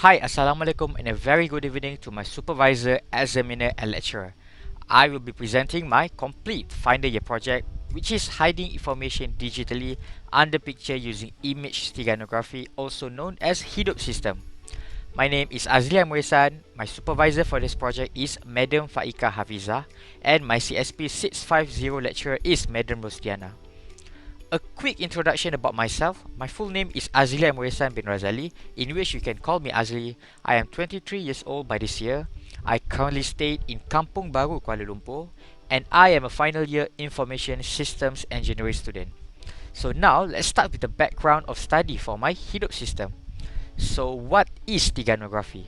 Hi, Assalamualaikum and a very good evening to my supervisor, examiner and lecturer. I will be presenting my complete Finder Year project, which is hiding information digitally under picture using image steganography, also known as Hidup system. My name is Azlia Murisan, my supervisor for this project is Madam Faika Hafiza, and my CSP 650 lecturer is Madam Rosdiana. A quick introduction about myself. My full name is Azli Amurisan bin Razali, in which you can call me Azli. I am 23 years old by this year. I currently stay in Kampung Baru, Kuala Lumpur, and I am a final year Information Systems Engineering student. So now, let's start with the background of study for my Hidup system. So what is steganography?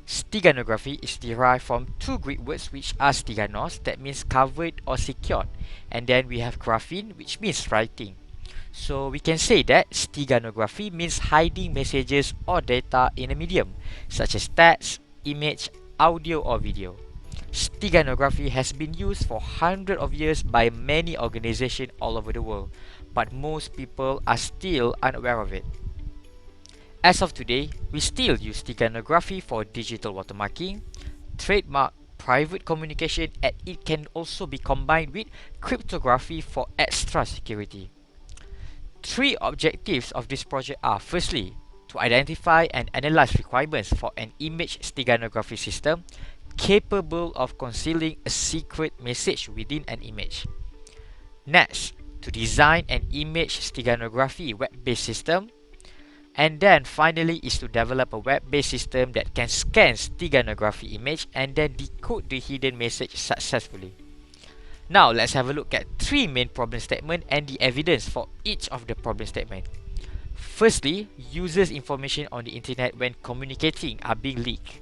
Steganography is derived from two Greek words which are steganos, that means covered or secured, and then we have graphene, which means writing. So we can say that steganography means hiding messages or data in a medium, such as text, image, audio or video. Steganography has been used for hundreds of years by many organizations all over the world, but most people are still unaware of it. As of today, we still use steganography for digital watermarking, trademark, private communication, and it can also be combined with cryptography for extra security. Three objectives of this project are: firstly, to identify and analyze requirements for an image steganography system capable of concealing a secret message within an image. Next, to design an image steganography web-based system. And then finally is to develop a web-based system that can scan steganography image and then decode the hidden message successfully. Now let's have a look at three main problem statements and the evidence for each of the problem statements. Firstly, users' information on the internet when communicating are being leaked.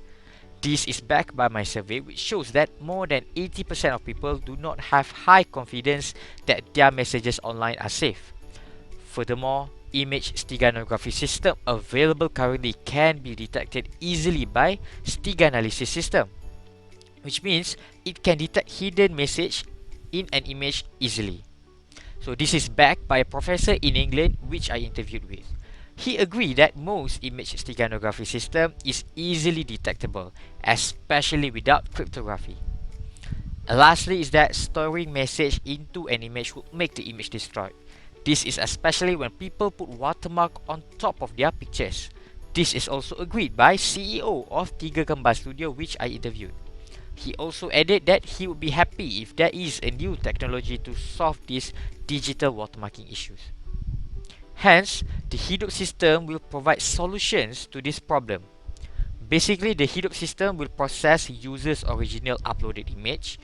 This is backed by my survey, which shows that more than 80% of people do not have high confidence that their messages online are safe. Furthermore, image steganography system available currently can be detected easily by steganalysis system, which means it can detect hidden message in an image easily. So this is backed by a professor in England which I interviewed with. He agreed that most image steganography system is easily detectable, especially without cryptography. And lastly is that storing message into an image will make the image destroyed. This is especially when people put watermark on top of their pictures. This is also agreed by CEO of Tiga Kembar Studio which I interviewed. He also added that he would be happy if there is a new technology to solve these digital watermarking issues. Hence, the Hidup system will provide solutions to this problem. Basically, the Hidup system will process users' original uploaded image.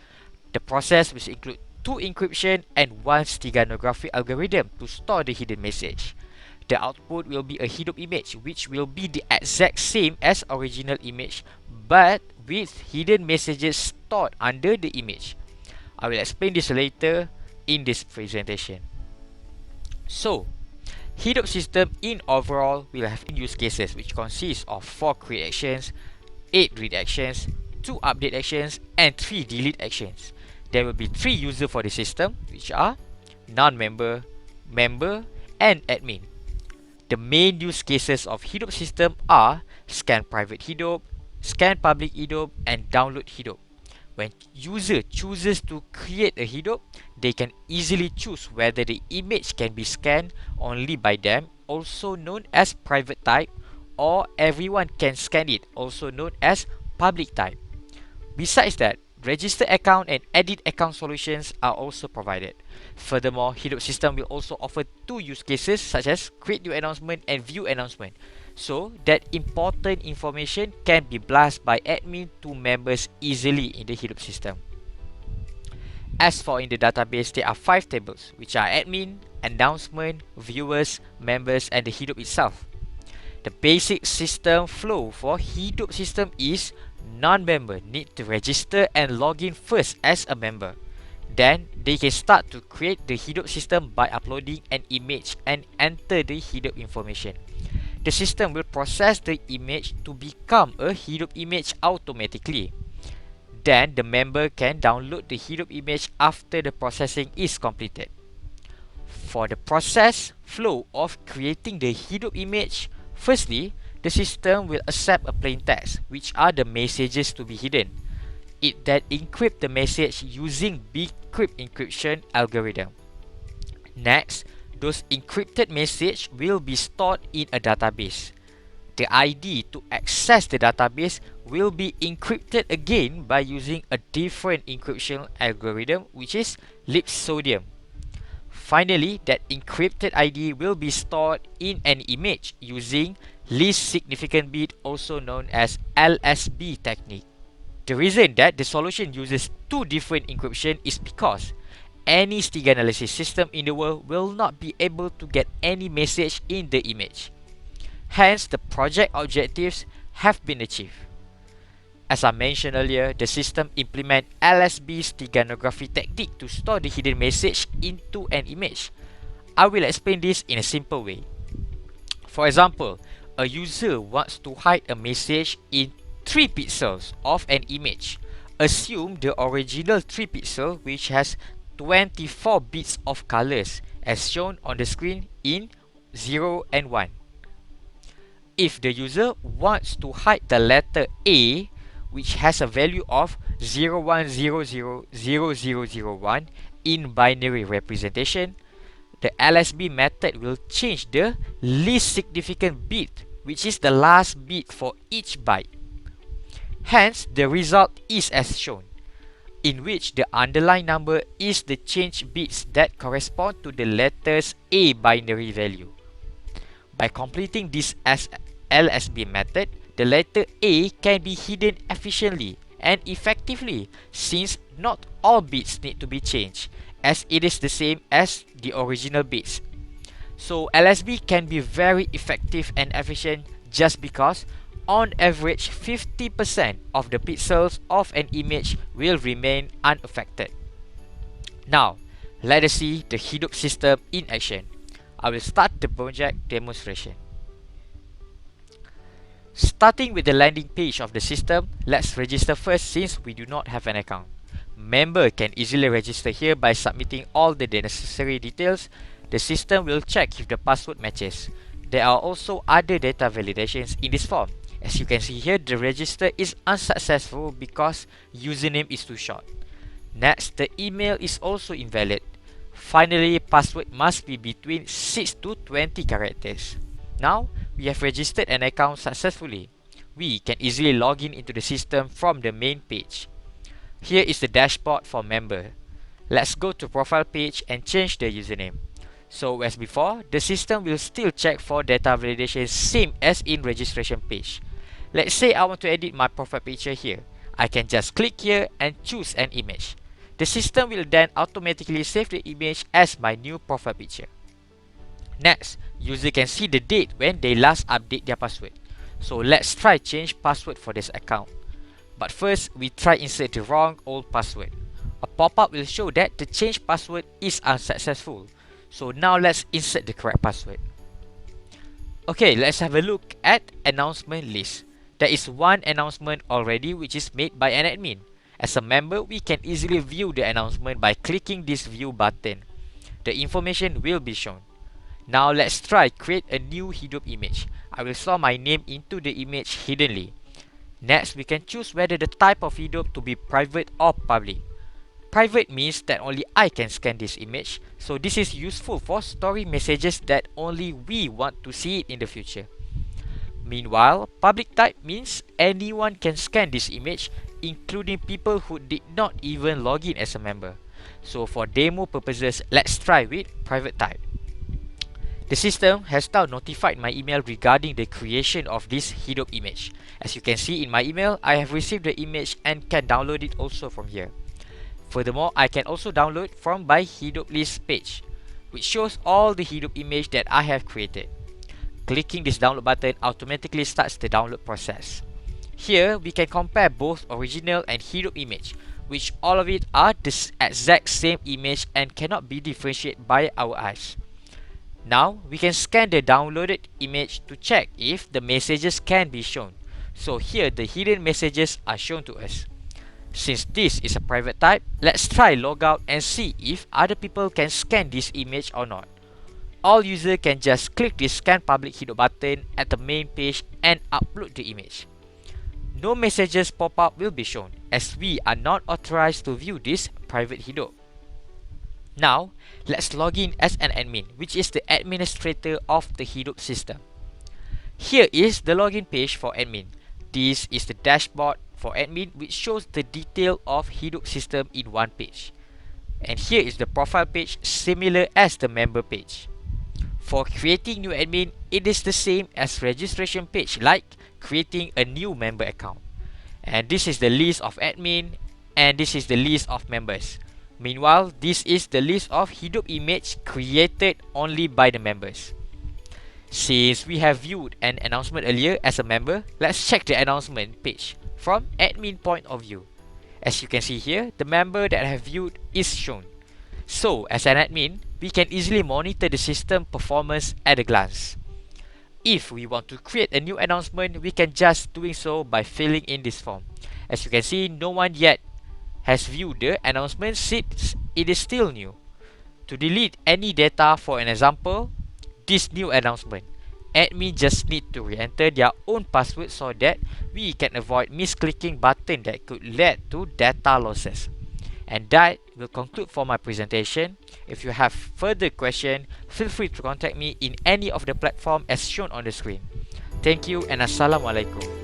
The process will include two encryption and one steganography algorithm to store the hidden message. The output will be a Hidup image which will be the exact same as original image but with hidden messages stored under the image. I will explain this later in this presentation. So, Hidup system in overall will have use cases which consist of 4 create actions, 8 read actions, 2 update actions and 3 delete actions. There will be 3 users for the system, which are non-member, member and admin. The main use cases of Hidup system are scan private Hidup, scan public Hidup and download Hidup. When user chooses to create a Hidup, they can easily choose whether the image can be scanned only by them, also known as private type, or everyone can scan it, also known as public type. Besides that, register account and edit account solutions are also provided. Furthermore, Hidup system will also offer 2 use cases such as create new announcement and view announcement, so that important information can be blast by admin to members easily in the Hidup system. As for in the database, there are 5 tables which are admin, announcement, viewers, members and the Hidup itself. The basic system flow for Hidup system is non-member need to register and log in first as a member. Then they can start to create the Hidup system by uploading an image and enter the Hidup information. The system will process the image to become a Hidup image automatically. Then the member can download the Hidup image after the processing is completed. For the process flow of creating the Hidup image, firstly, the system will accept a plain text, which are the messages to be hidden. It then encrypts the message using bcrypt encryption algorithm. Next, those encrypted messages will be stored in a database. The ID to access the database will be encrypted again by using a different encryption algorithm, which is lipsodium. Finally, that encrypted ID will be stored in an image using least significant bit, also known as LSB technique. The reason that the solution uses two different encryption is because any steganography system in the world will not be able to get any message in the image. Hence, the project objectives have been achieved. As I mentioned earlier, the system implements LSB steganography technique to store the hidden message into an image. I will explain this in a simple way. For example, a user wants to hide a message in 3 pixels of an image. Assume the original 3 pixel which has 24 bits of colors as shown on the screen in 0 and 1. If the user wants to hide the letter A, which has a value of 01000001 in binary representation, the LSB method will change the least significant bit, which is the last bit for each byte. Hence, the result is as shown, in which the underlying number is the changed bits that correspond to the letter's A binary value. By completing this LSB method, the letter A can be hidden efficiently and effectively, since not all bits need to be changed, as it is the same as the original bits. So LSB can be very effective and efficient just because on average 50% of the pixels of an image will remain unaffected. Now, let us see the Hidup system in action. I will start the project demonstration. Starting with the landing page of the system, let's register first since we do not have an account. Member can easily register here by submitting all the necessary details. The system will check if the password matches. There are also other data validations in this form. As you can see here, the register is unsuccessful because username is too short. Next, the email is also invalid. Finally, password must be between 6 to 20 characters. Now, we have registered an account successfully. We can easily log in into the system from the main page. Here is the dashboard for member. Let's go to profile page and change the username. So as before, the system will still check for data validation same as in registration page. Let's say I want to edit my profile picture here. I can just click here and choose an image. The system will then automatically save the image as my new profile picture. Next, user can see the date when they last update their password. So let's try change password for this account. But first, we try insert the wrong old password. A pop-up will show that the change password is unsuccessful. So now let's insert the correct password. Okay, let's have a look at announcement list. There is one announcement already which is made by an admin. As a member, we can easily view the announcement by clicking this view button. The information will be shown. Now let's try create a new Hidup image. I will store my name into the image hiddenly. Next, we can choose whether the type of Hidup to be private or public. Private means that only I can scan this image, so this is useful for storing messages that only we want to see it in the future. Meanwhile, public type means anyone can scan this image, including people who did not even log in as a member. So for demo purposes, let's try with private type. The system has now notified my email regarding the creation of this Hidup image. As you can see in my email, I have received the image and can download it also from here. Furthermore, I can also download from my Hidup list page, which shows all the Hidup image that I have created. Clicking this download button automatically starts the download process. Here, we can compare both original and Hidup image, which all of it are the exact same image and cannot be differentiated by our eyes. Now, we can scan the downloaded image to check if the messages can be shown. So here, the hidden messages are shown to us. Since this is a private type, let's try log out and see if other people can scan this image or not. all users can just click the Scan Public Hidup button at the main page and upload the image. No messages pop-up will be shown as we are not authorized to view this private Hidup. Now, let's log in as an admin, which is the administrator of the Hidup system. Here is the login page for admin. This is the dashboard for admin, which shows the detail of Hidup system in one page. And here is the profile page, similar as the member page. For creating new admin, it is the same as registration page, like creating a new member account. And this is the list of admin, and this is the list of members. Meanwhile, this is the list of Hidup image created only by the members. Since we have viewed an announcement earlier as a member, let's check the announcement page from admin point of view. As you can see here, the member that I have viewed is shown. So, as an admin, we can easily monitor the system performance at a glance. If we want to create a new announcement, we can just doing so by filling in this form. As you can see, no one yet has viewed the announcement since it is still new. To delete any data, for an example, this new announcement, admin just need to re-enter their own password so that we can avoid misclicking button that could lead to data losses. And that will conclude for my presentation. If you have further questions, feel free to contact me in any of the platform as shown on the screen. Thank you and Assalamualaikum.